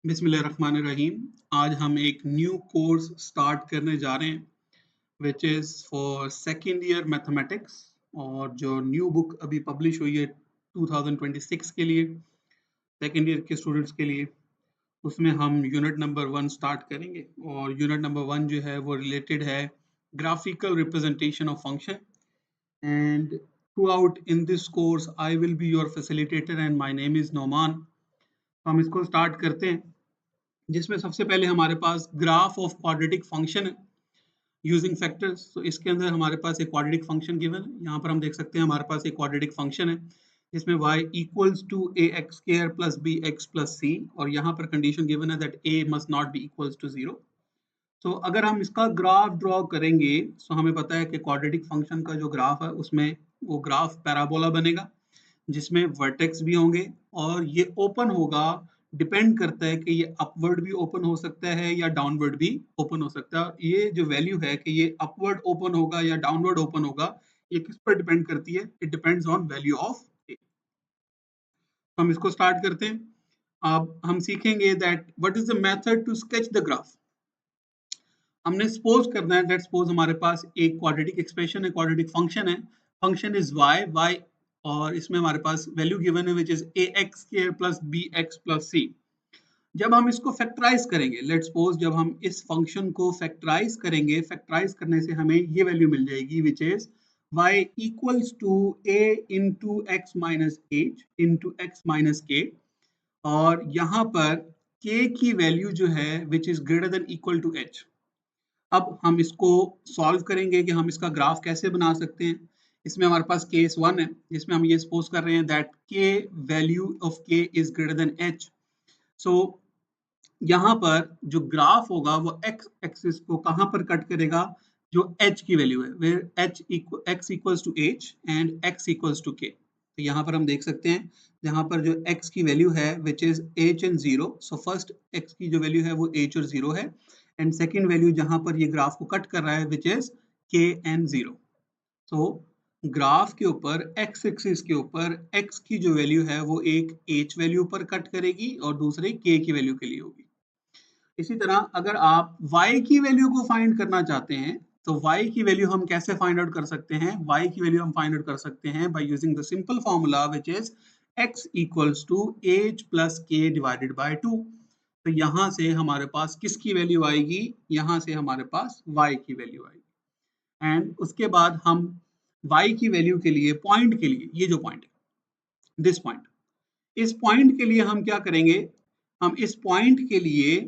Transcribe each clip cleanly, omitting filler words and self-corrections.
बिस्मिल्लाहिर्रहमानिर्रहीम। आज हम एक न्यू कोर्स स्टार्ट करने जा रहे हैं which is for second year mathematics. और जो न्यू बुक अभी पब्लिश हुई है 2026 के लिए सेकेंड ईयर के स्टूडेंट्स के लिए, उसमें हम यूनिट नंबर 1 स्टार्ट करेंगे। और यूनिट नंबर 1 जो है वो रिलेटेड है graphical representation of function. And through out in this course I will be your facilitator and my name is Noman. हम इसको स्टार्ट करते हैं, जिसमें सबसे पहले हमारे पास ग्राफ ऑफ क्वाड्रेटिक फंक्शन है यूजिंग फैक्टर्स। तो इसके अंदर हमारे पास एक क्वाड्रेटिक फंक्शन गिवन है। यहाँ पर हम देख सकते हैं हमारे पास एक क्वाड्रेटिक फंक्शन है जिसमें y equals to a x square plus b x plus c, और यहाँ पर कंडीशन गिवन है that a must not be equals to 0। तो अगर हम इसका ग्राफ ड्रॉ करेंगे तो हमें पता है कि क्वाड्रेटिक फंक्शन का जो ग्राफ है उसमें वो ग्राफ पैराबोला बनेगा जिसमें वर्टेक्स भी होंगे, और ये ओपन होगा। डिपेंड करता है कि ये अपवर्ड भी ओपन हो सकता है या डाउनवर्ड भी ओपन हो सकता है। ये जो वैल्यू है कि ये अपवर्ड ओपन होगा या डाउनवर्ड ओपन होगा, ये किस पर डिपेंड करती है? It depends on value of a. हम इसको स्टार्ट करते हैं। अब हम सीखेंगे that what is the method to sketch the graph. हमने सपोज करना है दैट सपोज हमारे पास एक क्वाड्रेटिक एक्सप्रेशन है, क्वाड्रेटिक फंक्शन है। फंक्शन इज y, और इसमें हमारे पास वैल्यू गिवन है which is a x square plus b x plus c. जब हम इसको फैक्टराइज करेंगे, लेट्स सपोज जब हम इस फंक्शन को फैक्टराइज करेंगे, फैक्टराइज करने से हमें ये वैल्यू मिल जाएगी which is y equals to a into x minus h into x minus k. और यहाँ पर k की वैल्यू जो है which is greater than equal to h। अब हम इसको सॉल्व करेंगे कि हम इसका ग्राफ कैसे बना सकते हैं। इसमें हमारे पास केस 1 है जिसमें हम ये सपोज कर रहे हैं that k value of k is greater then h। सो यहाँ पर जो ग्राफ होगा वो x एक्सिस को कहाँ पर कट करेगा? जो h की वैल्यू है, where x equals to h and x equals to k। तो यहाँ पर हम देख सकते हैं यहाँ पर जो x की वैल्यू है which is h and 0। So first x की जो वैल्यू है वो h और 0 है, एंड सेकेंड वैल्यू जहां पर ये ग्राफ को कट कर रहा है which is k and 0। So graph के ऊपर x एक्सिस के ऊपर x की जो वैल्यू है वो एक h वैल्यू पर कट करेगी और दूसरे k की वैल्यू के लिए होगी। इसी तरह अगर आप y की वैल्यू को फाइंड करना चाहते हैं तो y की वैल्यू हम कैसे फाइंड आउट कर सकते हैं? y की वैल्यू हम फाइंड आउट कर सकते हैं by using the simple formula which is x equals to h plus k divided by 2। तो यहाँ से हमारे पास किसकी वैल्यू आएगी? यहाँ से हमारे पास y की वैल्यू आएगी। एंड उसके बाद हम y की वैल्यू के लिए पॉइंट के लिए, ये जो पॉइंट है दिस पॉइंट, इस पॉइंट के लिए हम क्या करेंगे? हम इस पॉइंट के लिए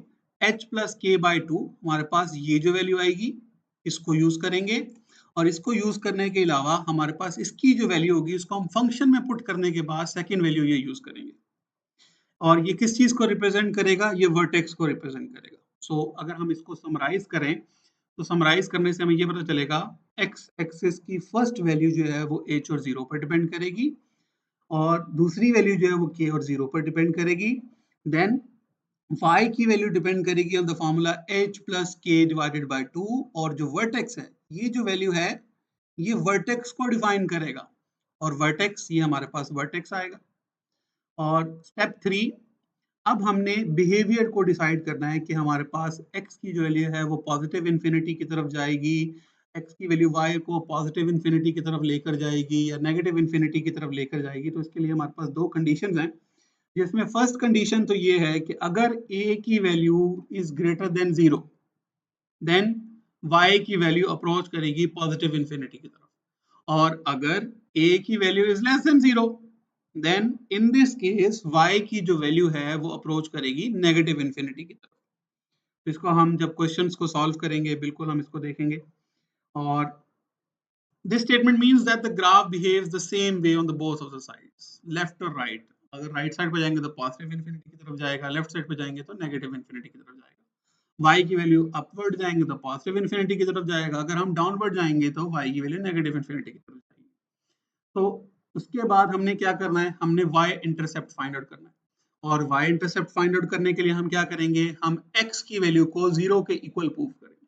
h प्लस के बाई 2 हमारे पास ये जो वैल्यू आएगी इसको यूज करेंगे, और इसको यूज करने के अलावा हमारे पास इसकी जो वैल्यू होगी इसको हम फंक्शन में पुट करने के बाद सेकेंड वैल्यू ये यूज करेंगे। और ये किस चीज को रिप्रेजेंट करेगा? ये वर्टेक्स को रिप्रेजेंट करेगा। सो अगर हम इसको समराइज करें तो समराइज करने से हमें ये पता चलेगा एक्स एक्सिस की फर्स्ट वैल्यू जो है वो h और 0 पर डिपेंड करेगी, और दूसरी वैल्यू जो है वो k और 0 पर डिपेंड करेगी। देन y की वैल्यू डिपेंड करेगी on the formula h plus k divided by 2, और जो वर्टेक्स है ये जो वैल्यू है ये वर्टेक्स को डिफाइन करेगा, और वर्टेक्स ये हमारे पास वर्टेक्स आएगा। और स्टेप 3, अब हमने बिहेवियर को डिसाइड करना है कि हमारे पास x की जो वैल्यू है वो पॉजिटिव इन्फिनिटी की तरफ जाएगी, x की वैल्यू y को पॉजिटिव इन्फिनिटी की तरफ लेकर जाएगी या नेगेटिव इन्फिनिटी की तरफ लेकर जाएगी। तो इसके लिए हमारे पास दो कंडीशंस हैं, जिसमें फर्स्ट कंडीशन तो ये है कि अगर a की value is greater than 0 then y की वैल्यू अप्रोच करेगी पॉजिटिव इन्फिनिटी की तरफ, और अगर a की value is less than 0 then in this case y की जो वैल्यू है वो अप्रोच करेगी नेगेटिव इन्फिनिटी की तरफ। तो इसको हम जब क्वेश्चंस को सॉल्व करेंगे बिल्कुल हम इसको देखेंगे। और this statement means that the graph behaves the same way on the both of the sides, left or right। अगर राइट साइड पे जाएंगे तो पॉजिटिव इन्फिनिटी की तरफ जाएगा, लेफ्ट साइड पे जाएंगे तो नेगेटिव इन्फिनिटी की तरफ जाएगा। y की वैल्यू अपवर्ड जाएंगे तो पॉजिटिव इन्फिनिटी की तरफ जाएगा, अगर हम डाउनवर्ड जाएंगे तो y की वैल्यू नेगेटिव इन्फिनिटी की तरफ जाएगी। तो उसके बाद हमने क्या करना है? हमने y इंटरसेप्ट फाइंड आउट करना है, और y इंटरसेप्ट फाइंड आउट करने के लिए हम क्या करेंगे? हम x की वैल्यू को 0 के इक्वल प्रूव करेंगे,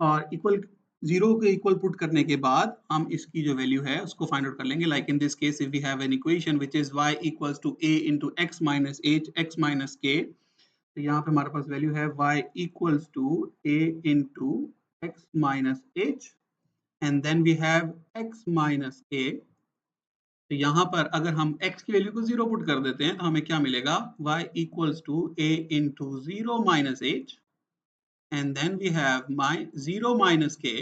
और इक्वल 0 के इक्वल पुट करने के बाद हम इसकी जो वैल्यू है उसको फाइंड आउट कर लेंगे। Like in this case if we have an equation which is y equals to a into x minus h x minus k, तो यहाँ पे हमारे पास वैल्यू है y equals to a into x minus h and then we have x minus a। तो यहाँ पर अगर हम x की वैल्यू को 0 पुट कर देते हैं तो हमें क्या मिलेगा, y equals to a into 0 minus h and then we have 0 minus k,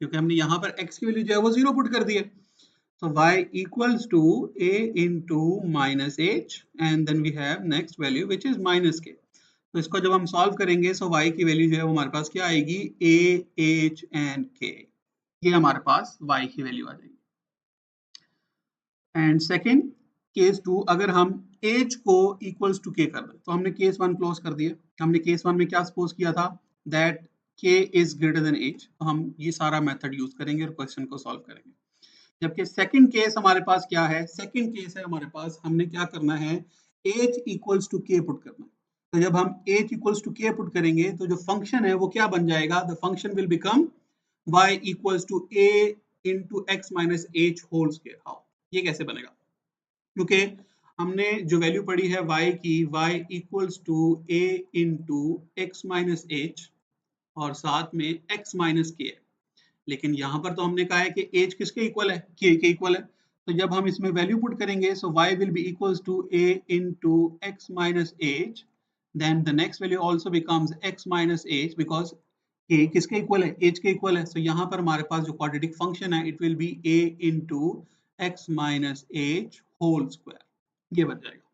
क्योंकि हमने यहाँ पर x की वैल्यू जो है वो 0 पुट कर दी है। So y equals to a into minus h and then we have next value which is minus k. तो इसको जब हम सॉल्व करेंगे so y की वैल्यू जो है वो हमारे पास क्या आएगी, a, h and k। ये हमारे पास y की वैल्यू आ जाएगी। एंड सेकेंड केस टू, अगर हम h को इक्वल्स टू k कर दें तो हमने केस वन क्लोज कर दिया। हमने केस वन में क्या सपोज किया था, that k is greater then h, तो हम ये सारा मेथड यूज करेंगे और क्वेश्चन को सॉल्व करेंगे। जबकि सेकंड केस हमारे पास क्या है, सेकंड केस है हमारे पास, हमने क्या करना है, h equals to k put करना है। तो जब हम h equals to k put करेंगे तो जो फंक्शन है वो क्या बन जाएगा, the function will become y equals to a into x minus h whole square. How, ये कैसे बनेगा, क्योंकि हमने जो वैल्यू पढ़ी है y की, y equals to a into x minus h और साथ में x माइनस के है। लेकिन यहाँ पर तो हमने कहा है कि एज किसके इक्वल है, k के इक्वल है। तो जब हम इसमें वैल्यू पुट करेंगे so y will be equals to a into x minus h, then the next value also becomes x minus h because k किसके इक्वल है, h के इक्वल है। सो यहाँ पर हमारे पास जो क्वाड्रेटिक फंक्शन है it will B a into x minus h whole square, ये बन जाएगा।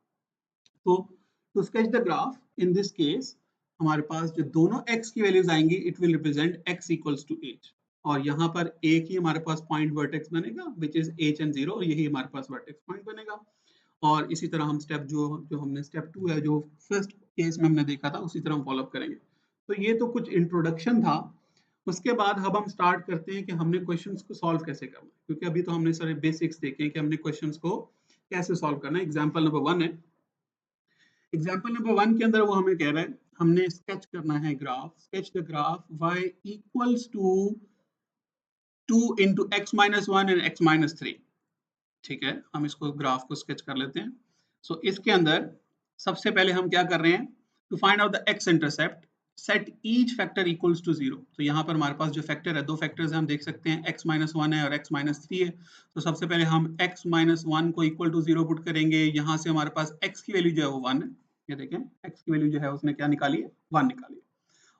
तो to sketch the graph in this case हमारे पास जो दोनों x की वैल्यूज आएंगी it will represent x equals to h, और यहाँ पर एक ही हमारे पास पॉइंट वर्टेक्स बनेगा विच इज h एंड 0, यही हमारे पास वर्टेक्स पॉइंट बनेगा। और इसी तरह हम स्टेप जो जो हमने स्टेप 2 है जो फर्स्ट केस में हमने देखा था उसी तरह हम फॉलो अप करेंगे। तो ये तो कुछ इंट्रोडक्शन था। उसके बाद अब हम स्टार्ट करते हैं कि हमने क्वेश्चंस को सॉल्व कैसे करना है, क्योंकि अभी तो हमने सारे बेसिक्स देखे कि हमने क्वेश्चंस को कैसे सॉल्व करना है। एग्जाम्पल नंबर 1 है, एग्जाम्पल नंबर 1 के अंदर वो हमें कह रहा है हमने स्केच करना है graph, sketch the graph y equals to 2 into x minus 1 and x minus 3। ठीक है, हम इसको ग्राफ को स्केच कर लेते हैं। सो इसके अंदर सबसे पहले हम क्या कर रहे हैं, to find out the x intercept set each factor equals to 0। तो यहाँ पर हमारे पास जो फैक्टर है, दो फैक्टर्स हम देख सकते हैं, x माइनस 1 है और x माइनस 3 है। तो सबसे पहले हम x माइनस 1 को इक्वल टू 0 पुट करेंगे। यहाँ से हमारे पास x की वैल्यू जो है वो 1 है, ये देखें x की वैल्यू जो है उसने क्या निकाली है, 1 निकाली है।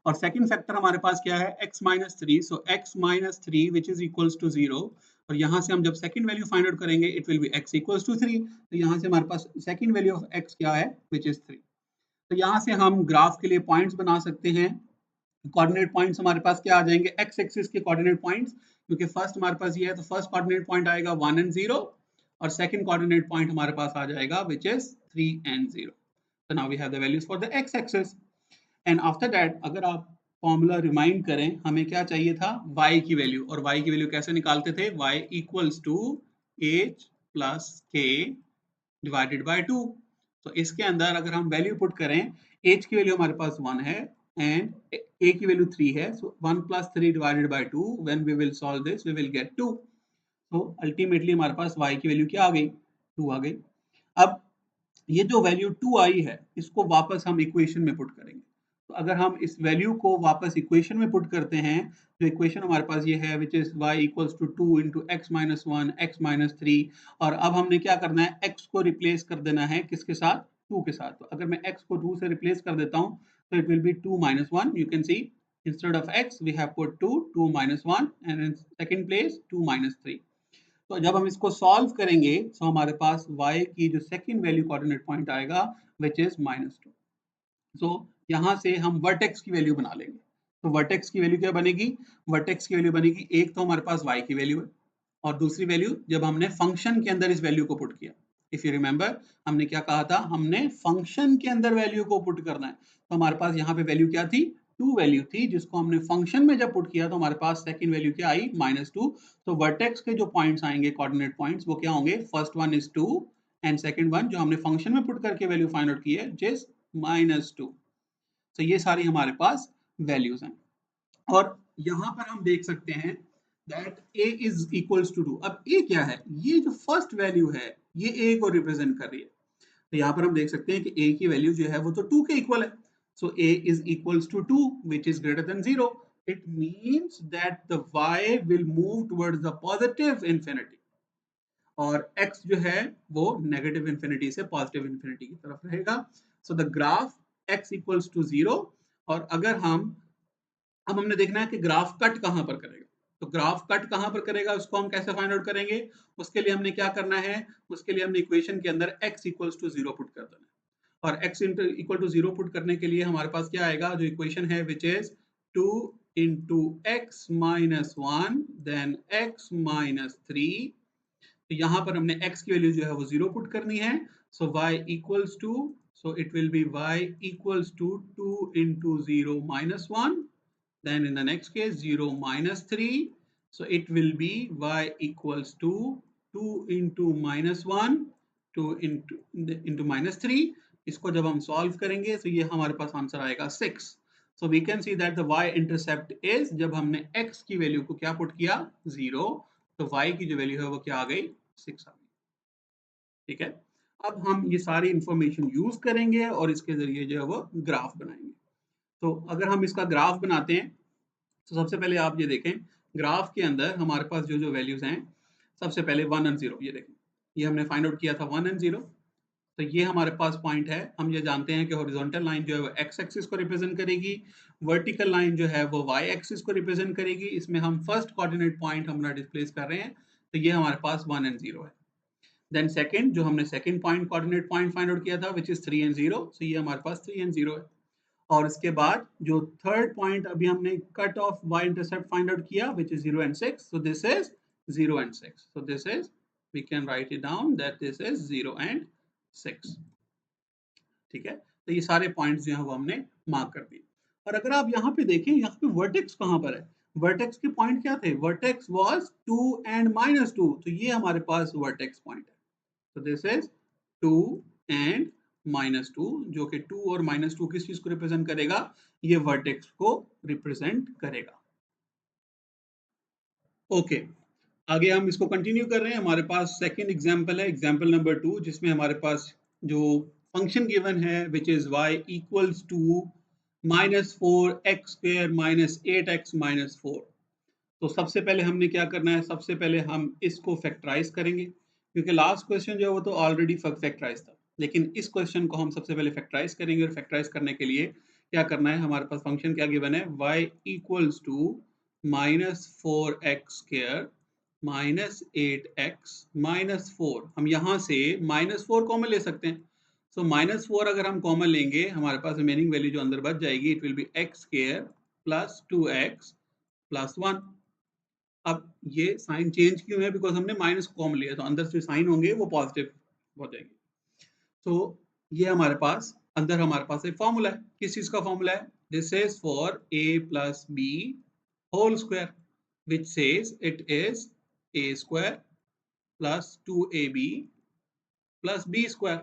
और सेकंड फैक्टर हमारे पास क्या है, x minus 3, so x minus 3 which is equals to 0। और यहाँ से हम जब सेकंड वैल्यू फाइंड आउट करेंगे it will be x equals to 3। तो यहाँ से हमारे पास सेकंड वैल्यू ऑफ x क्या है, विच इज 3। तो यहाँ से हम ग्राफ के लिए पॉइंट्स बना सकते हैं। कोऑर्डिनेट पॉइंट्स हमारे पास क्या आ जाएंगे, x एक्सिस के कोऑर्डिनेट पॉइंट्स, क्योंकि फर्स्ट हमारे पास ये है तो फर्स्ट कोऑर्डिनेट पॉइंट आएगा 1 एंड 0 और सेकंड कोऑर्डिनेट पॉइंट हमारे पास आ जाएगा which is 3 and 0। So now we have the values for the x axis and after that अगर आप फॉर्मूला रिमाइंड करें, हमें क्या चाहिए था, y की वैल्यू। और y की वैल्यू कैसे निकालते थे, y equals to h plus k divided by 2। तो इसके अंदर अगर हम वैल्यू पुट करें, h की वैल्यू हमारे पास 1 है एंड a की वैल्यू 3 है, so 1 plus 3 divided by 2, when we will solve this we will get 2। तो अल्टीमेटली हमारे पास y की वैल्यू क्या आ गई, 2 आ गई। अब ये जो वैल्यू 2 आई है इसको वापस हम इक्वेशन में पुट करेंगे। तो अगर हम इस वैल्यू को वापस इक्वेशन में पुट करते हैं तो इक्वेशन हमारे पास ये है which is y equals to 2 into x minus 1 x minus 3। और अब हमने क्या करना है, x को रिप्लेस कर देना है किसके साथ, 2 के साथ। तो अगर मैं x को 2 से रिप्लेस कर देता हूँ तो it will B 2 minus 1। You can C instead of x we have put 2 minus 1 and in second place 2 minus 3। तो जब हम इसको सॉल्व करेंगे तो हमारे पास y की जो सेकंड वैल्यू कोऑर्डिनेट पॉइंट आएगा विच इज -2। सो यहाँ से हम वर्टेक्स की वैल्यू बना लेंगे। तो वर्टेक्स की वैल्यू क्या बनेगी, वर्टेक्स की वैल्यू बनेगी, एक तो हमारे पास y की वैल्यू है और दूसरी वैल्यू जब हमने फंक्शन के अंदर इस वैल्यू को पुट किया। इफ यू रिमेंबर हमने क्या कहा था, हमने फंक्शन के अंदर वैल्यू को पुट करना है। तो हमारे पास यहाँ पे वैल्यू क्या थी, 2 वैल्यू थी, जिसको हमने फंक्शन में जब पुट किया तो हमारे पास सेकंड वैल्यू क्या आई, -2। तो वर्टेक्स के जो पॉइंट्स आएंगे कोऑर्डिनेट पॉइंट्स वो क्या होंगे, first one is 2 and second one जो हमने फंक्शन में पुट करके वैल्यू फाइंड आउट की है जिस -2। तो ये सारी हमारे पास वैल्यूज हैं और यहाँ पर हम देख सकते हैं that a is equals to 2। अब a क्या है, ये जो फर्स्ट वैल्यू है ये a को रिप्रेजेंट कर रही है। तो यहाँ पर हम देख सकते हैं कि a की वैल्यू जो है वो तो 2 के इक्वल है। So a is equals to 2, which is greater than 0. It means that the y will move towards the positive infinity और x जो है वो नेगेटिव इंफिनिटी से पॉजिटिव इंफिनिटी की तरफ रहेगा. So the graph x equals to 0. और अगर अब हमने देखना है कि ग्राफ कट कहां पर करेगा. तो ग्राफ कट कहां पर करेगा उसको हम कैसे फाइंड आउट करेंगे. उसके लिए हमने क्या करना है, उसके लिए हमने इक्वेशन के अंदर x इक्वल्स टू 0 पुट कर देना है. और x इक्वल टू 0 पुट करने के लिए हमारे पास क्या आएगा, जो इक्वेशन है which is 2 into x minus 1 then x minus 3. तो यहाँ पर हमने x की वैल्यू जो है वो 0 पुट करनी है. So y equals to, so it will be y equals to 2 into 0 minus 1. Then in the next case 0 minus 3. So it will be y equals to 2 into minus 1, 2 into minus 3. इसको जब हम solve करेंगे तो ये हमारे पास answer आएगा 6. So we can see that the y intercept is, जब हमने x की वैल्यू को क्या पुट किया 0, तो y की जो वैल्यू है वो क्या आ गई 6 आ गई. ठीक है. अब हम ये सारी इंफॉर्मेशन यूज करेंगे और इसके जरिए जो है वो ग्राफ बनाएंगे. तो अगर हम इसका ग्राफ बनाते हैं तो सबसे पहले आप ये देखें, ग्राफ के अंदर हमारे पास जो जो वैल्यूज हैं, सबसे पहले 1 और 0, ये देखें, ये हमने फाइंड आउट किया था 1 और 0. तो ये हमारे पास पॉइंट है. हम ये जानते हैं कि हॉरिजॉन्टल लाइन जो है वो x एक्सिस को रिप्रेजेंट करेगी, वर्टिकल लाइन जो है वो y एक्सिस को रिप्रेजेंट करेगी. इसमें हम फर्स्ट कोऑर्डिनेट पॉइंट हमारा डिस्प्लेस कर रहे हैं, तो ये हमारे पास 1 और 0 है. देन सेकंड, जो हमने second point coordinate point find out किया था विच इज 3 और 0, सो ये हमारे पास 3 और 0 है. और इसके बाद जो थर्ड पॉइंट अभी हमने cut off y intercept find out किया which is 0 and 6. So this is 0 and 6. So this is, we can write it down that this is 0 and 6. ठीक है. तो ये सारे पॉइंट्स जो हैं वो हमने मार्क कर दिए. और अगर आप यहाँ पे देखें, यहाँ पे वर्टेक्स कहाँ पर है, वर्टेक्स के पॉइंट क्या थे, वर्टेक्स वाज 2 and -2. तो ये हमारे पास वर्टेक्स पॉइंट है. तो दिस इज 2 and -2, जो कि 2 और -2 किस चीज को रिप्रेजेंट करेगा, ये वर्टेक्स को रिप्रेजेंट करेगा. ओके, आगे हम इसको कंटिन्यू कर रहे हैं. हमारे पास सेकंड एग्जांपल है, एग्जांपल नंबर 2, जिसमें हमारे पास जो फंक्शन गिवन है which is y equals to -4x² - 8x - 4. तो सबसे पहले हमने क्या करना है, सबसे पहले हम इसको फैक्टराइज करेंगे, क्योंकि लास्ट क्वेश्चन जो है वो तो ऑलरेडी फैक्टराइज था, लेकिन इस क्वेश्चन को हम सबसे पहले फैक्टराइज करेंगे. और फैक्टराइज करने के लिए क्या करना है, हमारे पास फंक्शन क्या गिवन है, y equals to -4x² - 8x - 4. हम यहाँ से -4 कॉमन ले सकते हैं. सो -4 अगर हम कॉमन लेंगे, हमारे पास रिमेनिंग वैल्यू जो अंदर बच जाएगी, it will B x² + 2x + 1. अब ये साइन चेंज क्यों है, बिकॉज हमने माइनस कॉमन लिया, तो अंदर से साइन होंगे वो पॉजिटिव हो जाएंगे. तो ये हमारे पास अंदर हमारे पास एक फॉर्मूला है. किस चीज का फॉर्मूला है, this is for a + b whole square, which says it is a² + 2ab + b².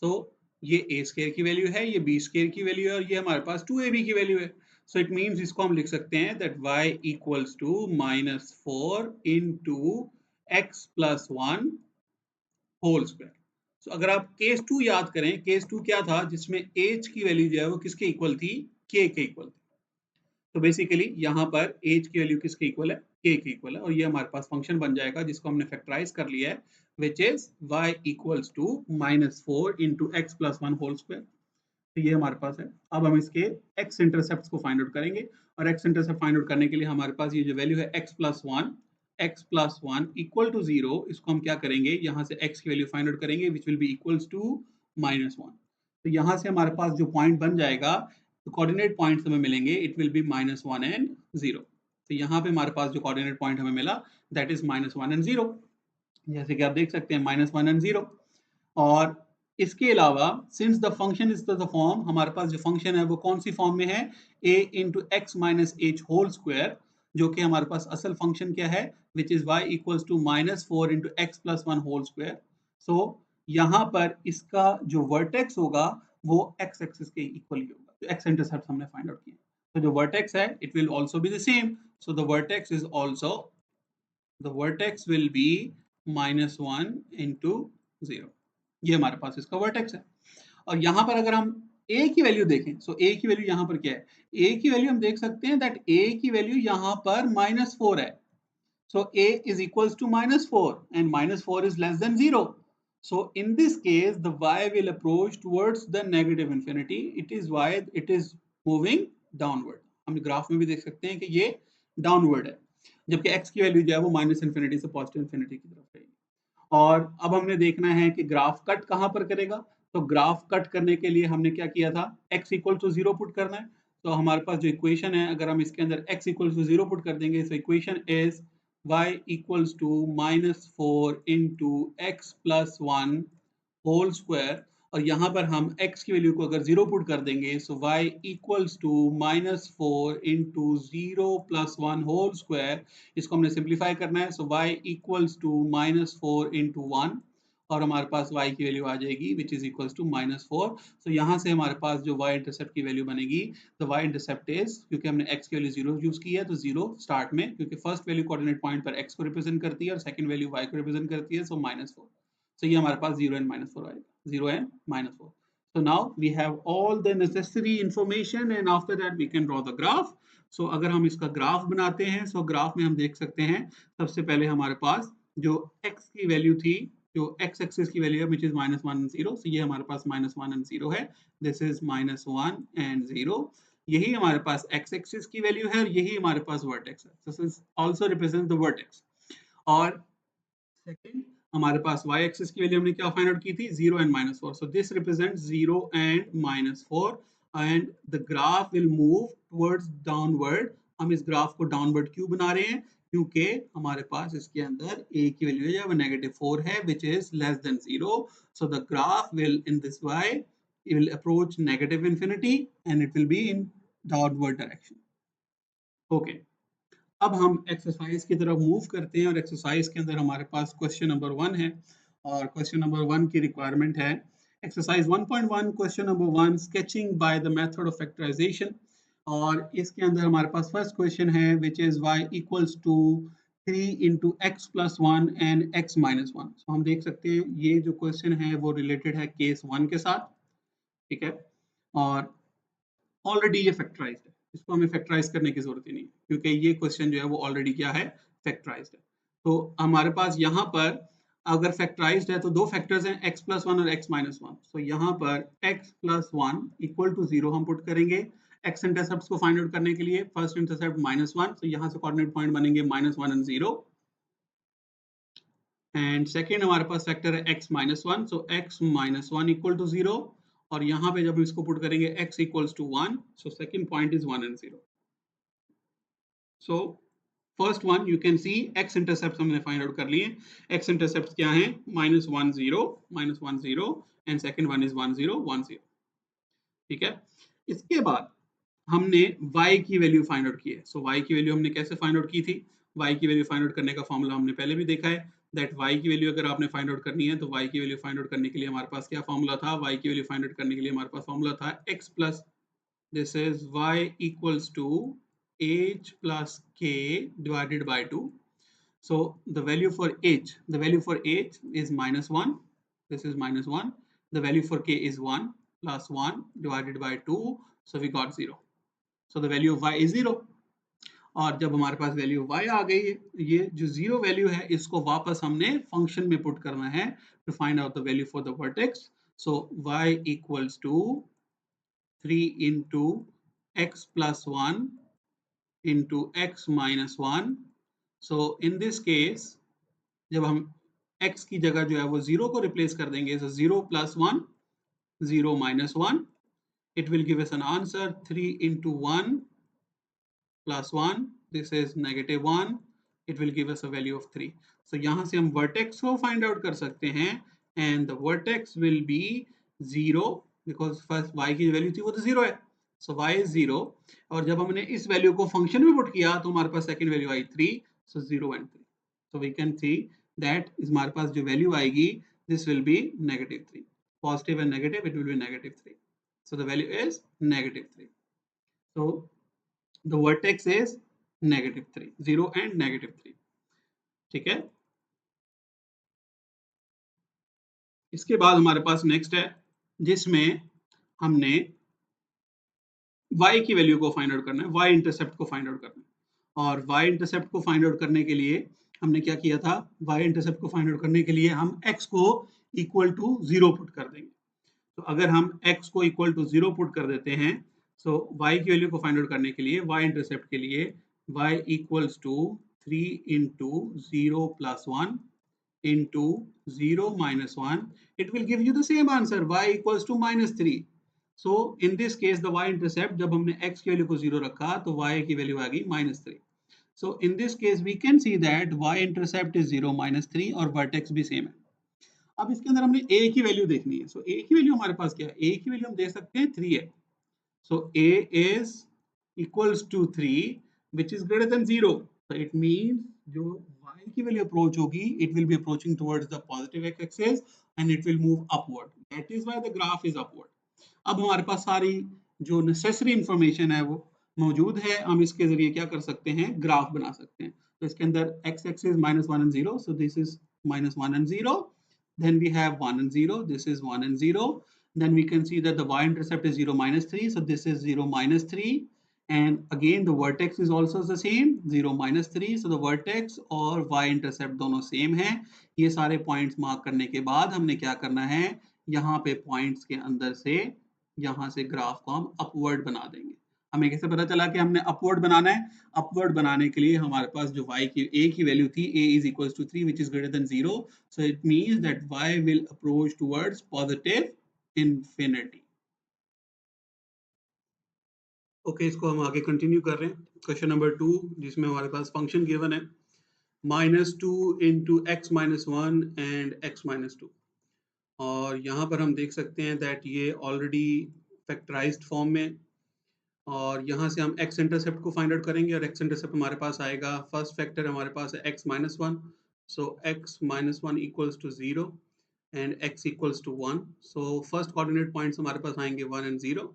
तो ये a² की वैल्यू है, ये b² की वैल्यू है, और ये हमारे पास 2ab की वैल्यू है. सो इट मीन्स इसको हम लिख सकते हैं that y equals to -4 into x + 1 whole square. So अगर आप केस 2 याद करें, केस 2 क्या था, जिसमें h की वैल्यू जो है वो किसके इक्वल थी, k के इक्वल थी. तो बेसिकली यहाँ पर h की वैल्यू किसके इक्वल है, k के इक्वल है, और ये हमारे पास फंक्शन बन जाएगा जिसको हमने फैक्टराइज कर लिया है, which is y equals to -4 into x + 1 whole square. तो ये हमारे पास है. अब हम इसके x इंटरसेप्ट को फाइंड आउट करेंगे, और x इंटरसेप्ट फाइंड आउट करने के लिए हमारे पास ये जो वैल्यू है x + 1 इक्वल टू 0, इसको हम क्या करेंगे, यहाँ से x की वैल्यू फाइंड आउट करेंगे which will be equals to -1. तो यहाँ से हमारे पास जो पॉइंट बन जाएगा, तो कोऑर्डिनेट पॉइंट्स हमें मिलेंगे, इट विल बी -1 and 0. तो यहाँ पे हमारे पास जो कोऑर्डिनेट पॉइंट हमें मिला दैट इज -1 and 0, जैसे कि आप देख सकते हैं -1 and 0. और इसके अलावा since the function is the form, हमारे पास जो फंक्शन है वो कौन सी फॉर्म में है, a into x minus h whole square, जो कि हमारे पास असल फंक्शन क्या है, which is y equals to -4 into x + 1 whole square. So यहाँ पर इसका जो वर्टेक्स होगा वो x एक्सिस के इक्वल ही होगा, तो x इंटरसेप्ट हमने फाइंड आउट किया. तो जो वर्टेक्स है it will also be the same. So the vertex is also, the vertex will be -1 into 0. ये हमारे पास इसका वर्टेक्स है. और यहाँ पर अगर हम ए की वैल्यू देखें, सो ए की वैल्यू यहाँ पर क्या है, ए की वैल्यू हम देख सकते हैं दैट ए की वैल्यू यहाँ पर -4 है. So a is equals to -4 and -4 is less than 0. So in this case, the y will approach towards the negative infinity. It is why it is moving downward. हम graph में भी देख सकते हैं कि ये डाउनवर्ड है, जबकि x की वैल्यू जो है वो माइनस इन्फिनिटी से पॉजिटिव इन्फिनिटी की तरफ रहेगी. और अब हमने देखना है कि ग्राफ कट कहाँ पर करेगा. तो ग्राफ कट करने के लिए हमने क्या किया था, x इक्वल टू 0 पुट करना है. तो हमारे पास जो इक्वेशन है, अगर हम इसके अंदर x इक्वल टू 0 पुट कर देंगे, तो equation is y equals to -4 into x plus 1 whole square. और यहाँ पर हम x की वैल्यू को अगर 0 पुट कर देंगे, so y equals to -4 into 0 plus 1 whole square. इसको हमने सिंप्लीफाई करना है, so y equals to -4 into 1 और हमारे पास y की वैल्यू आ जाएगी which is equals to -4. So यहाँ से हमारे पास जो y इंटरसेप्ट की वैल्यू बनेगी, तो y इंटरसेप्ट इज, क्योंकि हमने x की वैल्यू 0 यूज की है, तो 0 स्टार्ट में, क्योंकि फर्स्ट वैल्यू कोऑर्डिनेट पॉइंट पर x को रिप्रेजेंट करती है और सेकंड वैल्यू y को रिप्रेजेंट करती है, सो -4. So ये हमारे पास 0 and -4 आएगा, 0 and -4. So now we have all the necessary information and after that we can draw the graph. So अगर हम इसका ग्राफ बनाते हैं, so ग्राफ में हम देख सकते हैं, सबसे पहले हमारे पास जो x की वैल्यू थी, जो x एक्सिस की वैल्यू है which is -1 and 0, so ये हमारे पास -1 and 0 है, this is -1 and 0. यही हमारे पास x एक्सिस की वैल्यू है और यही हमारे पास वर्टेक्स है. So this also represents the vertex. और सेकंड हमारे पास y एक्सिस की वैल्यू हमने क्या फाइंड आउट की थी, 0 and -4. So this represents 0 and -4 and the graph will move towards downward. हम इस ग्राफ को डाउनवर्ड क्यों बना रहे हैं, क्योंकि हमारे पास इसके अंदर a की वैल्यू है वो -4 है which is less than 0. So the graph will in this way it will approach negative infinity and it will be in downward direction. Okay. अब हम एक्सरसाइज की तरफ मूव करते हैं और एक्सरसाइज के अंदर हमारे पास क्वेश्चन नंबर 1 है और क्वेश्चन नंबर 1 की रिक्वायरमेंट है exercise 1.1 question number 1 sketching by the method of factorisation. और इसके अंदर हमारे पास फर्स्ट क्वेश्चन है which is y equals to 3 into x plus 1 and x minus 1. तो हम देख सकते हैं ये जो क्वेश्चन है वो रिलेटेड है केस 1 के साथ, ठीक है, और ऑलरेडी ये फैक्टराइज्ड है, इसको हमें फैक्टराइज करने की जरूरत ही नहीं, क्योंकि ये क्वेश्चन जो है वो ऑलरेडी क्या है, फैक्टराइज्ड है. तो हमारे पास यहाँ पर अगर फैक्टराइज्ड है तो दो फैक्टर्स हैं x प्लस 1 और x माइनस 1. तो यहाँ पर x प्लस 1 इक्वल टू 0 हम पुट करेंगे x इंटरसेप्ट को फाइंड आउट करने के लिए. फर्स्ट इंटरसेप्ट -1, तो यहाँ से कोऑर्डिनेट पॉइंट बनेंगे -1 एंड 0. एंड सेकेंड हमारे पास फैक्टर है x minus 1, so x minus 1 equal to 0. और यहाँ पे जब हम इसको पुट करेंगे x equals to 1, so second point is 1 and 0. So first one you can see x intercept हमने फाइंड आउट कर लिए. x इंटरसेप्ट क्या है, -1 0 एंड सेकेंड वन इज 1 0 1 0, ठीक है. इसके बाद हमने y की वैल्यू फाइंड आउट की है. सो y की वैल्यू हमने कैसे फाइंड आउट की थी, y की वैल्यू फाइंड आउट करने का फॉर्मूला हमने पहले भी देखा है दैट y की वैल्यू अगर आपने फाइंड आउट करनी है तो y की वैल्यू फाइंड आउट करने के लिए हमारे पास क्या फॉर्मूला था, y की वैल्यू फाइंड आउट करने के लिए हमारे पास फॉर्मूला था x plus, this is y equals to h plus k divided by 2. So the value for h is -1, this is -1. The value for k is 1 plus 1 divided by 2, so we got 0. So the value of y is 0. और जब हमारे पास value y आ गई है, ये जो 0 value है इसको वापस हमने फंक्शन में पुट करना है to find out the value for the vertex. So y equals to 3 into x plus 1 into x minus 1. So in this case जब हम x की जगह जो है वो 0 को रिप्लेस कर देंगे, so 0 plus 1 0 minus 1, it will give us an answer 3 into 1 plus 1, this is -1, it will give us a value of 3. So यहाँ से हम vertex को find out कर सकते हैं and the vertex will be 0 because first y की value थी वो तो 0 है, so y is 0. और जब हमने इस वैल्यू को फंक्शन में पुट किया तो हमारे पास second value I 3, so 0 and 3. So we can see that हमारे पास जो वैल्यू आएगी this will be -3. Positive and negative, it will be -3. So the value is -3. So the vertex is -3, 0 and -3, ठीक है. इसके बाद हमारे पास नेक्स्ट है जिसमें हमने y की वैल्यू को फाइंड आउट करना है, y इंटरसेप्ट को फाइंड आउट करना है। और y इंटरसेप्ट को फाइंड आउट करने के लिए हमने क्या किया था, y इंटरसेप्ट को फाइंड आउट करने के लिए हम x को इक्वल टू 0 पुट कर देंगे। तो अगर हम x को इक्वल टू 0 पुट कर देते हैं, सो y की वैल्यू को फाइंड आउट करने के लिए y इंटरसेप्ट के लिए y equals to 3 into 0 plus 1 into 0 minus 1, it will give you the same answer, y equals to minus 3. So in this case the y intercept, जब हमने x की value को 0 रखा तो y की वैल्यू आ गई minus 3. So in this case we can see that y intercept is 0 minus 3 और vertex भी same है। अब इसके अंदर हमने a की वैल्यू देखनी है। So a की वैल्यू हमारे पास क्या है, a की वैल्यू हम देख सकते हैं 3 है। So a is equals to 3 which is greater than 0. So it means जो y की वैल्यू अप्रोच होगी, it will be approaching towards the positive x-axis and it will move upward. That is why the graph is upward. अब हमारे पास सारी जो necessary information है वो मौजूद है, हम इसके जरिए क्या कर सकते हैं, ग्राफ बना सकते हैं। तो इसके अंदर x axis -1 and 0, so this is -1 and 0, then we have 1 and 0, this is 1 and 0, then we can see that the y-intercept is 0 minus 3, so this is 0 minus 3, and again the vertex is also the same 0 minus 3, so the vertex और y-intercept दोनों same है। ये सारे points mark करने के बाद हमने क्या करना है, यहाँ पे पॉइंट्स के अंदर से यहाँ से ग्राफ को हम अपवर्ड बना देंगे। हमें कैसे पता चला कि हमने अपवर्ड बनाना है, अपवर्ड बनाने के लिए हमारे पास जो y की a की वैल्यू थी, a is equals to 3 which is greater than 0, so it means that y will approach towards positive infinity. Okay, इसको हम आगे कंटिन्यू कर रहे हैं। क्वेश्चन नंबर 2 जिसमें हमारे पास फंक्शन गिवन है -2 into x minus 1 and x minus 2, और यहाँ पर हम देख सकते हैं दैट ये ऑलरेडी फैक्टराइज्ड फॉर्म में, और यहाँ से हम x इंटरसेप्ट को फाइंड आउट करेंगे और x इंटरसेप्ट हमारे पास आएगा, फर्स्ट फैक्टर हमारे पास है x minus 1, so x minus 1 equals to 0 and x equals to 1, so first coordinate points हमारे पास आएंगे 1 and 0,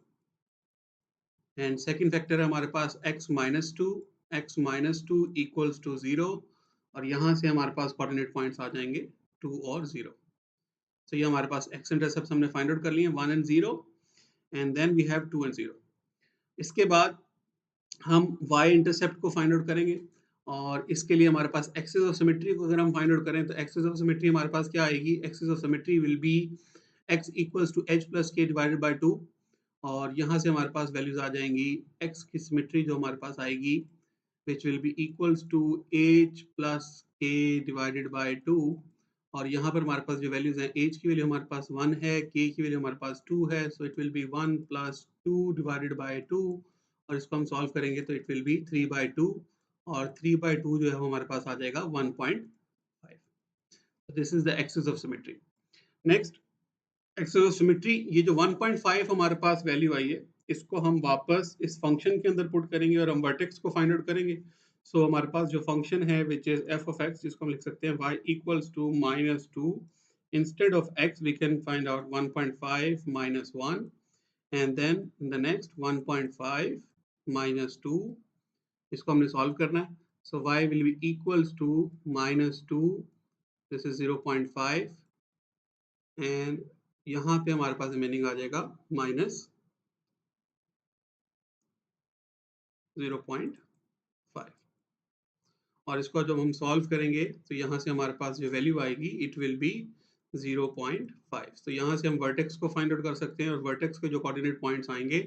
एंड सेकंड फैक्टर है हमारे पास x minus 2 equals to 0, और यहाँ से हमारे पास कोऑर्डिनेट पॉइंट्स आ जाएंगे 2 और 0। तो ये हमारे पास x इंटरसेप्ट हमने फाइंड आउट कर लिए 1 and 0, and then we have 2 and 0। इसके बाद हम y इंटरसेप्ट को फाइंड आउट करेंगे, और इसके लिए हमारे पास एक्सिस ऑफ सिमेट्री को अगर हम फाइंड आउट करें तो एक्सिस ऑफ सिमेट्री हमारे पास क्या आएगी, axis of symmetry will be x equals to h plus k divided by 2, और यहाँ से हमारे पास वैल्यूज आ जाएंगी x की सिमेट्री जो हमारे पास आएगी which will be equals to h plus k divided by 2, और यहाँ पर हमारे पास जो वैल्यूज हैं, h की वैल्यू हमारे पास 1 है, k की वैल्यू हमारे पास 2 है, so it will be 1 plus 2 divided by 2, और इसको हम सॉल्व करेंगे तो it will be 3 by 2, और 3 by 2 जो है वो हमारे पास आ जाएगा 1.5। so this is the axis of symmetry. Next, axis of symmetry, ये जो 1.5 हमारे पास वैल्यू आई है, इसको हम वापस इस फंक्शन के अंदर पुट करेंगे और हम वर्टेक्स को फाइंड आउट करेंगे। सो हमारे पास जो फंक्शन है which is f of x, जिसको हम लिख सकते हैं y equals to -2, instead of x we can find out 1.5 minus 1, and then the next 1.5 minus 2, इसको हमने सॉल्व करना है। So y will be equals to -2, this is 0.5, and यहाँ पे हमारे पास रिमेनिंग आ जाएगा -0.5, और इसको जब हम सॉल्व करेंगे तो यहाँ से हमारे पास जो वैल्यू आएगी इट विल बी 0.5। तो यहाँ से हम वर्टेक्स को फाइंड आउट कर सकते हैं, और वर्टेक्स के जो कोऑर्डिनेट पॉइंट्स आएंगे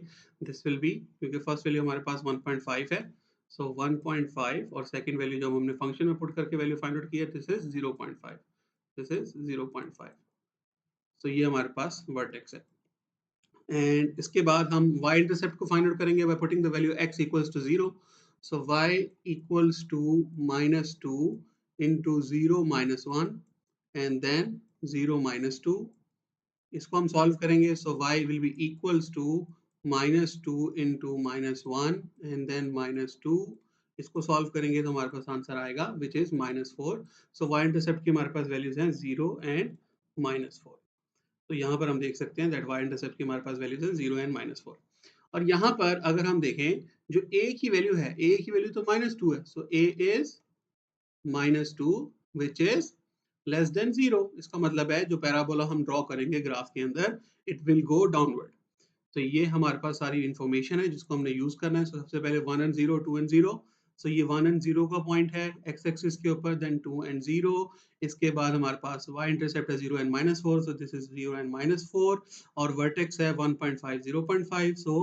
दिस विल बी, क्योंकि फर्स्ट वैल्यू हमारे पास 1.5 है, सो 1.5 और सेकंड वैल्यू जब हमने फंक्शन में पुट करके वैल्यू फाइंड आउट की है, दिस इज 0.5, दिस इज 0.5, तो ये हमारे पास वर्टेक्स है। एंड इसके बाद हम y इंटरसेप्ट को फाइंड आउट करेंगे by putting the value x equals to 0, so y equals to -2 into 0 minus 1 and then 0 minus 2, इसको हम सॉल्व करेंगे, so y will be equals to -2 into -1 and then -2, इसको solve करेंगे तो हमारे पास आंसर आएगा which is -4। So y intercept की हमारे पास वैल्यूज हैं 0 and -4, तो यहाँ पर हम देख सकते हैं दैट y इंटरसेप्ट की हमारे पास वैल्यूज है 0 and -4, और यहाँ पर अगर हम देखें जो a की वैल्यू है, a की वैल्यू तो -2 है, सो a is -2 which is less than 0, इसका मतलब है जो पैराबोला हम ड्रॉ करेंगे ग्राफ के अंदर इट विल गो डाउनवर्ड। तो ये हमारे पास सारी इंफॉर्मेशन है जिसको हमने यूज करना है। So, सबसे पहले 1 and 0, 2 and 0। सो ये 1 and 0 का पॉइंट है एक्स एक्सिस के ऊपर, देन 2 and 0। इसके बाद हमारे पास y इंटरसेप्ट है 0 and -4, so this is 0 and -4, और वर्टेक्स है 1.5 0.5। सो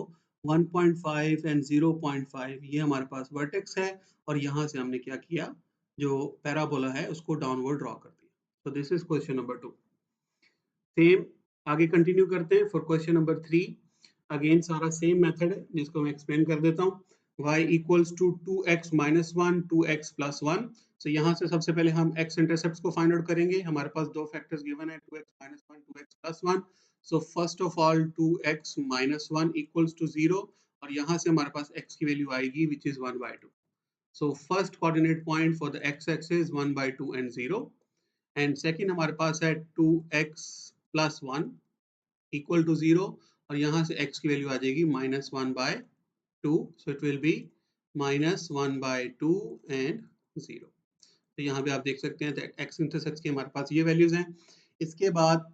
1.5 and 0.5 ये हमारे पास वर्टेक्स है, और यहाँ से हमने क्या किया, जो पैराबोला है उसको डाउनवर्ड ड्रॉ कर दिया। So this is question number 2। Same आगे कंटिन्यू करते हैं फॉर क्वेश्चन नंबर 3। अगेन सारा सेम मेथड है जिसको मैं एक्सप्लेन कर देता हूँ। y equals to 2x minus 1 2x plus 1। So यहाँ से सबसे पहले हम x इंटरसेप्ट को फाइंड आउट करेंगे। हमारे पास दो फैक्टर्स गिवन है 2x minus 1 2x plus 1। So first of all 2x minus 1 equals to 0, और यहाँ से हमारे पास x की वैल्यू आएगी which is 1/2। So first coordinate point for the x axis 1/2 and 0, and second हमारे पास है 2x प्लस 1 इक्वल टू 0, और यहाँ से x की वैल्यू आ जाएगी -1/2। सो इट विल बी -1/2 एंड 0। तो यहाँ पे आप देख सकते हैं x इंटरसेप्ट की हमारे पास ये वैल्यूज हैं। इसके बाद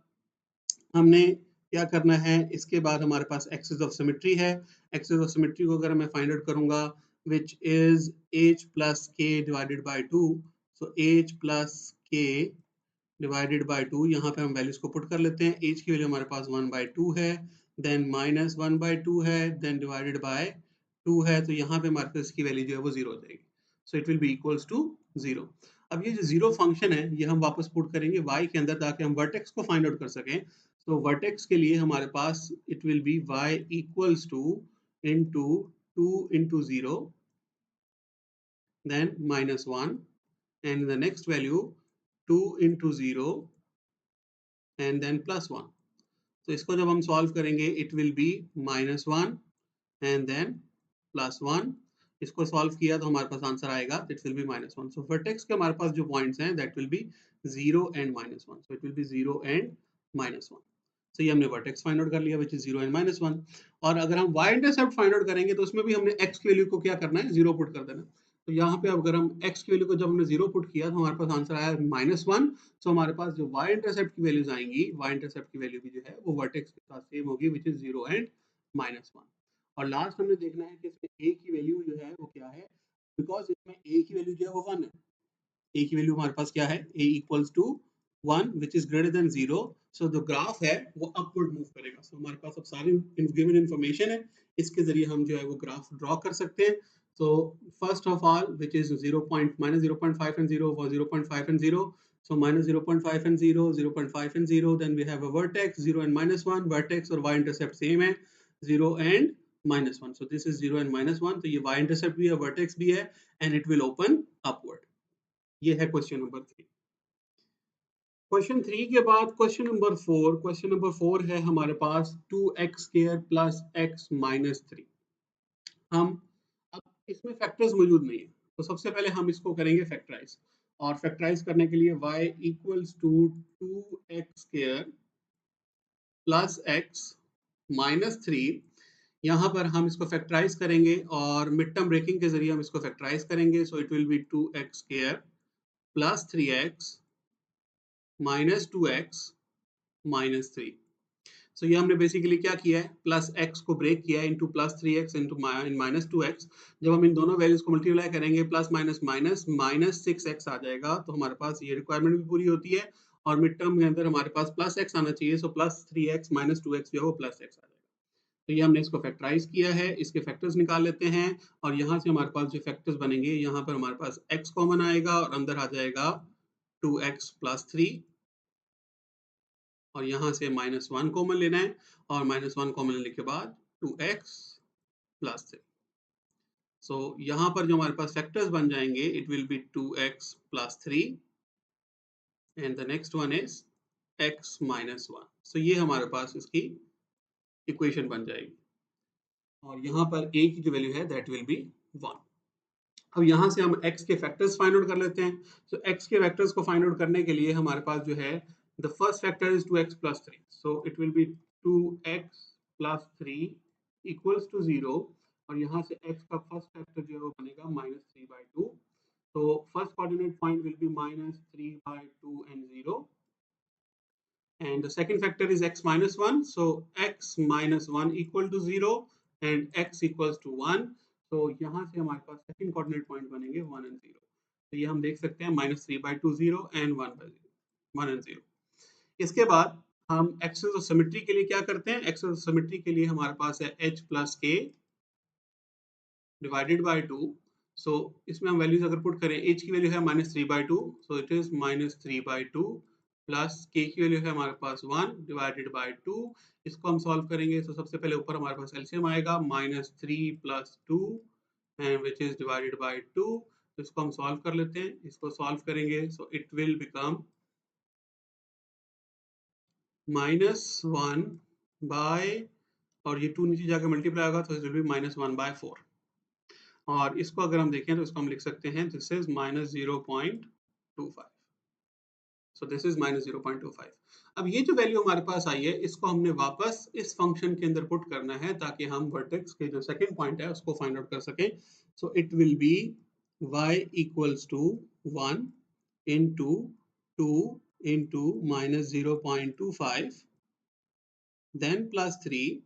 हमने क्या करना है, इसके बाद हमारे पास एक्सिस ऑफ सिमेट्री है। एक्सिस ऑफ सिमेट्री को अगर मैं फाइंड आउट करूंगा which is h plus k divided by 2। So h plus k divided by 2, यहाँ पे हम वैल्यूज को पुट कर लेते हैं। h की वैल्यू हमारे पास 1/2 है, देन माइनस 1/2 है, देन डिवाइडेड बाय 2 है, तो यहाँ पे हमारे पास इसकी वैल्यू जो है वो 0 हो जाएगी। So it will be equals to 0। अब ये जो 0 फंक्शन है ये हम वापस पुट करेंगे y के अंदर ताकि हम वर्टेक्स को फाइंड आउट कर सकें। तो वर्टेक्स के लिए हमारे पास it will be y equals to into 2 into 0 then -1, and the next value 2 into 0 and then +1। तो इसको जब हम सॉल्व करेंगे it will be -1 and then +1। इसको सॉल्व किया तो हमारे पास आंसर आएगा इट विल बी -1। सो वर्टेक्स के हमारे पास जो पॉइंट्स हैं that will be 0 and -1। So it will be 0 and -1। तो ये हमने वर्टेक्स फाइंड आउट कर लिया विच इज 0 and -1। और अगर हम y इंटरसेप्ट फाइंड आउट करेंगे तो उसमें भी हमने x की वैल्यू को क्या करना है, 0 पुट कर देना। तो यहाँ पे अगर हम x की वैल्यू को जब हमने 0 पुट किया तो हमारे पास आंसर आया -1। सो हमारे पास जो y इंटरसेप्ट की वैल्यूज आएंगी, y इंटरसेप्ट की वैल्यू भी जो है वो वर्टेक्स के साथ सेम होगी विच इज 0 and -1। और लास्ट हमने देखना है कि इसमें a की वैल्यू जो है वो क्या है, बिकॉज इसमें a की वैल्यू जो है वो 1 है। a की वैल्यू हमारे पास क्या है, a equals to 1 which is greater than 0। सो जो ग्राफ है वो अपवर्ड मूव करेगा। सो हमारे पास अब सारी गिवन इन्फॉर्मेशन है, इसके जरिए हम जो है वो ग्राफ ड्रॉ कर सकते हैं। तो first of all which is 0 -0.5 and 0 was 0.5 and 0। So -0.5 and 0 0.5 and 0, then we have a vertex 0 and -1, vertex और y intercept same है 0 and -1। So this is 0 and -1। तो ये y intercept भी है, vertex भी है, and it will open upward। ये है क्वेश्चन नंबर 3। क्वेश्चन 3 के बाद क्वेश्चन नंबर 4। क्वेश्चन नंबर 4 है हमारे पास 2x² प्लस x माइनस 3। हम अब इसमें फैक्टर्स मौजूद नहीं है, तो सबसे पहले हम इसको करेंगे फैक्टराइज। और फैक्टराइज करने के लिए y equals to 2x² plus x minus 3। यहाँ पर हम इसको फैक्टराइज करेंगे और मिड टर्म ब्रेकिंग के जरिए हम इसको फैक्टराइज करेंगे। So it will B 2x² plus 3x minus 2x minus 3। सो ये हमने बेसिकली क्या किया है, प्लस x को ब्रेक किया है into plus 3x into minus 2x। जब हम इन दोनों वैल्यूज को मल्टीप्लाई करेंगे plus minus minus minus 6x आ जाएगा, तो हमारे पास ये रिक्वायरमेंट भी पूरी होती है। और मिड टर्म के अंदर हमारे पास प्लस x आना चाहिए, so plus 3x minus 2x जो है वो प्लस x आ जाएगा। तो ये हमने इसको फैक्टराइज किया है, इसके फैक्टर्स निकाल लेते हैं, और यहाँ से हमारे पास जो फैक्टर्स बनेंगे, यहाँ पर हमारे पास x कॉमन आएगा और अंदर आ जाएगा 2x प्लस 3, और यहाँ से -1 कॉमन लेना है, और -1 कॉमन लेने के बाद 2x प्लस 3। सो यहाँ पर जो हमारे पास फैक्टर्स बन जाएंगे it will be 2x plus 3 and the next one is x minus 1। सो ये हमारे पास इसकी इक्वेशन बन जाएगी, और यहाँ पर a की जो वैल्यू है दैट विल बी 1। अब यहाँ से हम x के फैक्टर्स फाइंड आउट कर लेते हैं। सो x के फैक्टर्स को फाइंड आउट करने के लिए हमारे पास जो है the first factor is 2x plus 3। So it will be 2x plus 3 equals to 0, और यहाँ से x का फर्स्ट फैक्टर जो है वो बनेगा -3/2। तो first coordinate point will be -3/2 and 0, and the second factor is x minus 1. So x minus 1 equal to 0 and x equals to 1. तो यहाँ से हमारे पास सेकंड कोऑर्डिनेट पॉइंट बनेंगे 1 and 0. तो ये हम देख सकते हैं -3/2 0 and 1 and 0. इसके बाद हम एक्सेस ऑफ सिमेट्री के लिए क्या करते हैं? एक्सेस ऑफ सिमेट्री के लिए हमारे पास है h plus k divided by 2. So इसमें हम वैल्यूज अगर पुट करें, h की वैल्यू है -3/2, so it is -3/2 plus k की वैल्यू है हमारे पास 1 डिवाइडेड बाय 2. इसको हम सॉल्व करेंगे, तो सबसे पहले ऊपर हमारे पास एलसीएम आएगा -3 + 2 and which is divided by 2. तो इसको हम सॉल्व कर लेते हैं. इसको सॉल्व करेंगे, so it will become -1 by, और ये 2 नीचे जाकर मल्टीप्लाई होगा, तो इट विल बी -1/4. और इसको अगर हम देखें तो इसको हम लिख सकते हैं, this is -0.25. So this is -0.25. अब ये जो वैल्यू हमारे पास आई है, इसको हमने वापस इस फंक्शन के अंदर पुट करना है ताकि हम वर्टेक्स के जो सेकंड पॉइंट है उसको फाइंड आउट कर सकें. So it will be y equals to 1 into 2 into -0.25 then +3,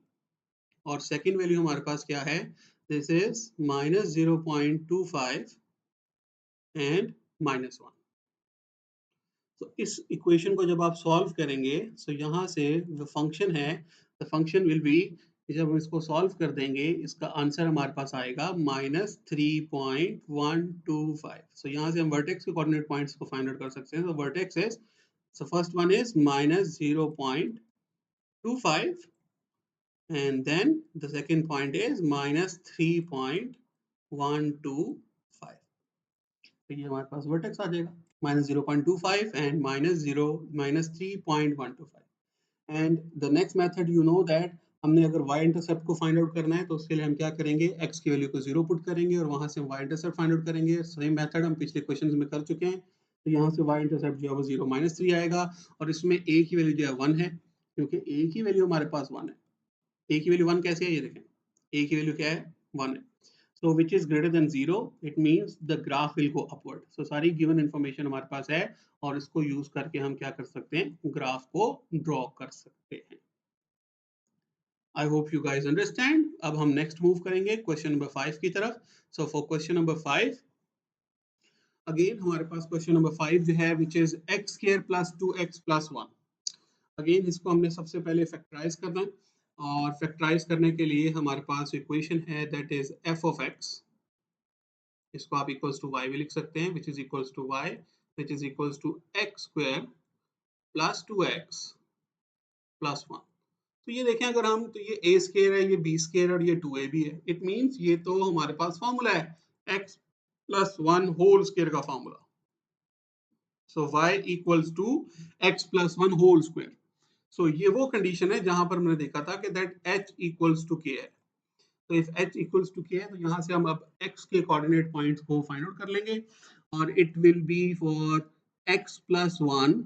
और सेकंड वैल्यू हमारे पास क्या है? This is -0.25 and -1. तो इस इक्वेशन को जब आप सॉल्व करेंगे, तो यहाँ से जो फंक्शन है, द फंक्शन विल बी, जब हम इसको सॉल्व कर देंगे, इसका आंसर हमारे पास आएगा -3.125. सो यहाँ से हम वर्टेक्स के कोऑर्डिनेट पॉइंट्स को फाइंड आउट कर सकते हैं. तो vertex is, so first one is -0.25 and then the second point is -3.125. तो ये हमारे पास वर्टेक्स आ जाएगा -0.25 and -3.125. And the next method, you know that हमने अगर y इंटरसेप्ट को फाइंड आउट करना है, तो उसके लिए हम क्या करेंगे? x की वैल्यू को 0 पुट करेंगे और वहां से हम y इंटरसेप्ट फाइंड आउट करेंगे. सेम मेथड हम पिछले क्वेश्चंस में कर चुके हैं. तो यहाँ से y इंटरसेप्ट जो है वो 0 -3 आएगा, और इसमें a की वैल्यू जो है 1 है, क्योंकि a की वैल्यू हमारे पास 1 है. a की वैल्यू 1 कैसे है? ये देखें, a की वैल्यू क्या है? 1 है. So which is greater than 0, it means the graph will go upward. So सारी given information हमारे पास है, और इसको यूज करके हम क्या कर सकते हैं? ग्राफ को ड्रॉ कर सकते हैं. I hope you guys understand. अब हम नेक्स्ट मूव करेंगे क्वेश्चन नंबर 5 की तरफ. So for question number 5, again हमारे पास क्वेश्चन नंबर 5 जो है, which is x square plus 2x plus 1. Again इसको हमने सबसे पहले फैक्टराइज करना है, और फैक्टराइज करने के लिए हमारे पास इक्वेशन है, that is f of x. इसको आप इक्वल्स टू y भी लिख सकते हैं, which is equals to y, which is equals to x square plus 2x plus 1. तो ये देखें अगर हम, तो ये a स्क्वायर है, ये b स्क्वायर और ये 2a भी है. इट मींस ये तो हमारे पास फॉर्मूला है, x plus 1 होल स्क्वायर का formula. So y equals to x plus 1 whole square. So ये वो कंडीशन है जहां पर मैंने देखा था कि that h equals to k है. तो if h equals to k है, तो यहाँ से हम अब x के कोऑर्डिनेट पॉइंट्स को फाइंड आउट कर लेंगे, और it will be for x plus 1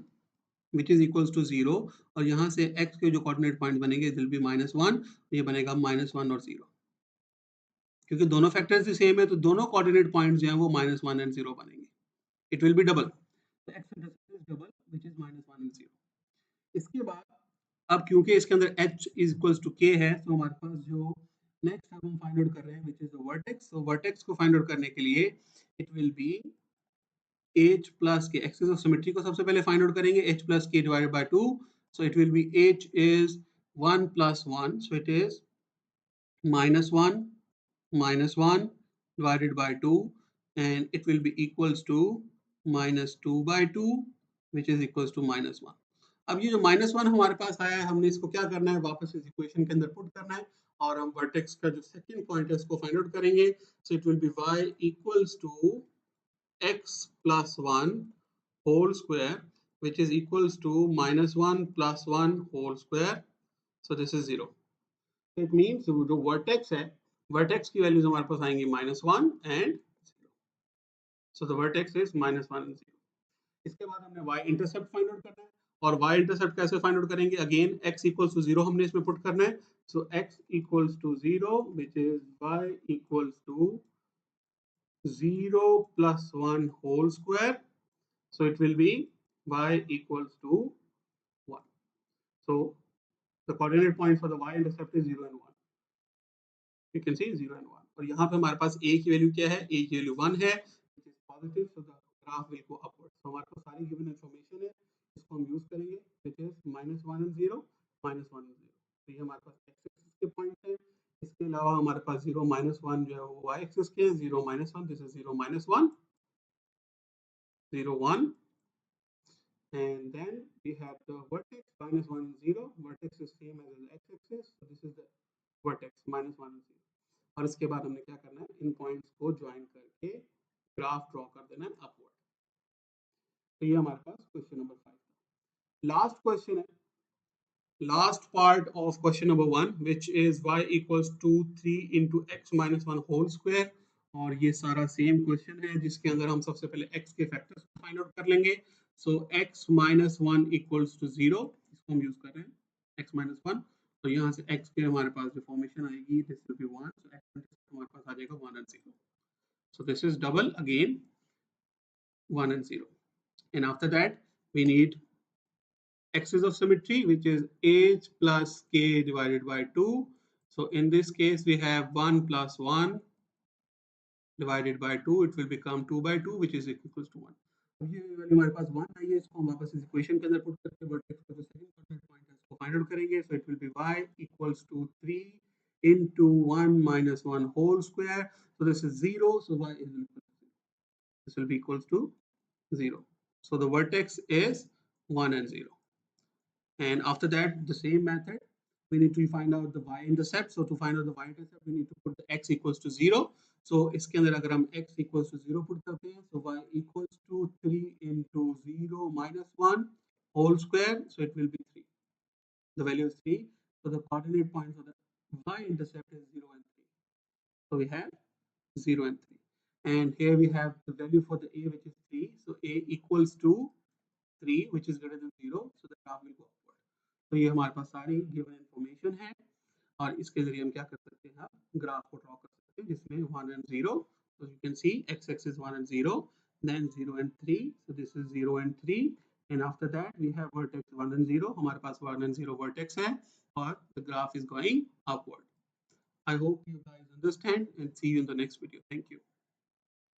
which is equals to 0, और यहाँ से x के जो कोऑर्डिनेट पॉइंट बनेंगे, विल बी -1, ये बनेगा -1 और 0. क्योंकि दोनों फैक्टर्स ही सेम है, तो दोनों कोऑर्डिनेट पॉइंट्स जो हैं वो -1 and 0 बनेंगे. It will B double. तो x intercept is double, which is -1 and 0. इसके बाद अब क्योंकि इसके अंदर h is equals to k है, तो हमारे पास जो नेक्स्ट अब हम फाइंड आउट कर रहे हैं, व्हिच इज द वर्टेक्स. तो वर्टेक्स को फाइंड आउट करने के लिए it will B h plus k. Axis of symmetry को सबसे पहले फाइंड आउट करेंगे, h plus k divided by 2. So it will be h is 1 plus 1, so it is -1 divided by 2, and it will be equals to -2/2, which is equals to -1. अब ये जो -1 हमारे पास आया है, हमने इसको क्या करना है? वापस इस इक्वेशन के अंदर पुट करना है, और हम वर्टेक्स का जो सेकंड पॉइंट है उसको फाइंड आउट करेंगे. So it will be y equals to x plus 1 whole square, which is equals to -1 plus 1 whole square. So this is 0. So it means जो vertex है, vertex की values हमारे पास आएंगी -1 and 0. So the vertex is -1 and 0. इसके बाद हमने y intercept find out करना है, और y इंटरसेप्ट कैसे फाइंड आउट करेंगे? अगेन x इक्वल्स टू 0 हमने इसमें पुट करना है. So x equals to 0, which is y equals to 0 plus 1 whole square. So it will be y equals to 1. So the coordinate point for the y-intercept is 0 and 1. You can see 0 and 1. और यहाँ पे हमारे पास a की value क्या है? a की value 1 है, which is positive, so the graph will go upwards. So हमारे पास सारी given information है, इसको हम यूज करेंगे, which is -1 and 0, -1 and 0. तो ये हमारे पास x एक्सिस के पॉइंट है. इसके अलावा हमारे पास 0 -1 जो है वो y एक्सिस के है. 0 -1, this is 0 -1, 0 1, and then we have the vertex -1 and 0. Vertex is same as the x-axis, so this is the vertex -1 and 0. और इसके बाद हमने क्या करना है? इन पॉइंट्स को ज्वाइन करके ग्राफ ड्रॉ कर देना है अपवर्ड. तो ये हमारे पास क्वेश्चन नंबर 5 था. लास्ट क्वेश्चन है, last part of question number 1, which is y equals to 3 into x minus 1 whole square. और ये सारा सेम क्वेश्चन है जिसके अंदर हम सबसे पहले x के फैक्टर्स को फाइंड आउट कर लेंगे. सो x minus 1 equals to 0, इसको हम यूज कर रहे हैं x minus 1. तो यहाँ से x के हमारे पास जो फॉर्मेशन आएगी, this will be 1, so x हमारे पास आ जाएगा 1 and 0. So this is double again 1 and 0. And after that we need axis of symmetry, which is h plus k divided by 2. So in this case we have 1 plus 1 divided by 2, it will become 2 by 2, which is equals to 1. अब ये value हमारे पास 1 आई है, इसको हम वापस इस equation के अंदर पुट करके वर्टेक्स का जो सेकंड कोऑर्डिनेट पॉइंट है उसको फाइंड आउट करेंगे. So it will be y equals to 3 into 1 minus 1 whole square. So this is 0, so y is equal to 0. This will be equals to 0. So the vertex is 1 and 0. And after that, the same method, we need to find out the y-intercept. So to find out the y-intercept, we need to put the x equals to 0. So इसके अंदर अगर हम x equals to 0 put करते हैं, so y equals to 3 into 0 minus 1 whole square. So it will be 3. The value is 3. So the coordinate points of the y-intercept is 0 and 3. So we have 0 and 3. And here we have the value for the a, which is 3. So a equals to 3, which is greater than 0. So the graph will go upward. तो ये हमारे पास सारी given information है और इसके जरिए हम क्या कर सकते हैं? ग्राफ को ड्रॉ कर सकते हैं जिसमें 1 and 0. So you can see x axis 1 and 0, then 0 and 3. So this is 0 and 3, and after that we have vertex 1 and 0. हमारे पास 1 and 0 vertex है और the graph is going upward. I hope you guys understand and see you in the next video. Thank you.